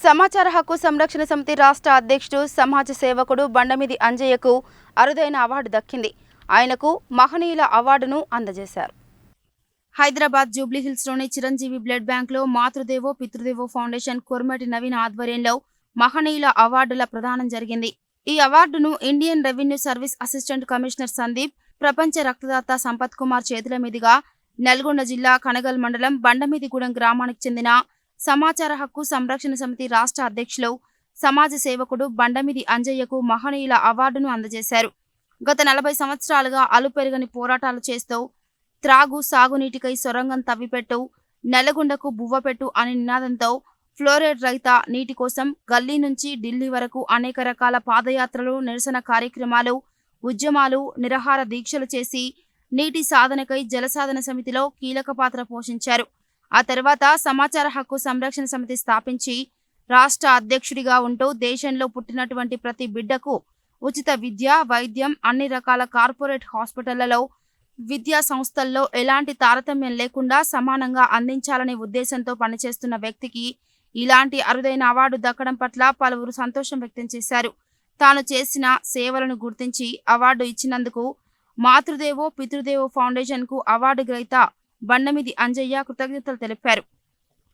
సమాచార హక్కు సంరక్షణ సమితి రాష్ట్ర అధ్యక్షుడు సమాజ సేవకుడు బండమిది అంజయ్యకు అరుదైన అవార్డు దక్కింది. ఆయనకు మహనీయుల అవార్డును అందజేశారు. హైదరాబాద్ జూబ్లీహిల్స్లోని చిరంజీవి బ్లడ్ బ్యాంక్లో మాతృదేవో పితృదేవో ఫౌండేషన్ కుర్మటి నవీన్ ఆధ్వర్యంలో మహనీయుల అవార్డుల ప్రదానం జరిగింది. ఈ అవార్డును Indian revenue service assistant commissioner Sandeep, ప్రపంచ రక్తదాత సంపత్ కుమార్ చేతుల మీదుగా నల్గొండ జిల్లా కనగల్ మండలం బండమిదిగూడెం గ్రామానికి చెందిన సమాచార హక్కు సంరక్షణ సమితి రాష్ట్ర అధ్యక్షులు సమాజ సేవకుడు బండమిది అంజయ్యకు మహనీయుల అవార్డును అందజేశారు. గత 40 సంవత్సరాలుగా అలుపెరగని పోరాటాలు చేస్తూ త్రాగు సాగునీటికై సొరంగం తవ్విపెట్టు, నల్లగొండకు బువ్వపెట్టు అనే నినాదంతో ఫ్లోరైడ్ రహిత నీటి కోసం గల్లీ నుంచి ఢిల్లీ వరకు అనేక రకాల పాదయాత్రలు, నిరసన కార్యక్రమాలు, ఉద్యమాలు, నిరాహార దీక్షలు చేసి నీటి సాధనకై జలసాధన సమితిలో కీలక పాత్ర పోషించారు. ఆ తర్వాత సమాచార హక్కు సంరక్షణ సమితి స్థాపించి రాష్ట్ర అధ్యక్షుడిగా ఉంటూ దేశంలో పుట్టినటువంటి ప్రతి బిడ్డకు ఉచిత విద్య, వైద్యం, అన్ని రకాల కార్పొరేట్ హాస్పిటళ్లలో, విద్యా సంస్థల్లో ఎలాంటి తారతమ్యం లేకుండా సమానంగా అందించాలనే ఉద్దేశంతో పనిచేస్తున్న వ్యక్తికి ఇలాంటి అరుదైన అవార్డు దక్కడం పట్ల పలువురు సంతోషం వ్యక్తం చేశారు. తాను చేసిన సేవలను గుర్తించి అవార్డు ఇచ్చినందుకు మాతృదేవో పితృదేవో ఫౌండేషన్కు అవార్డు గ్రహీత బండమిది అంజయ్య కృతజ్ఞతలు తెలిపారు.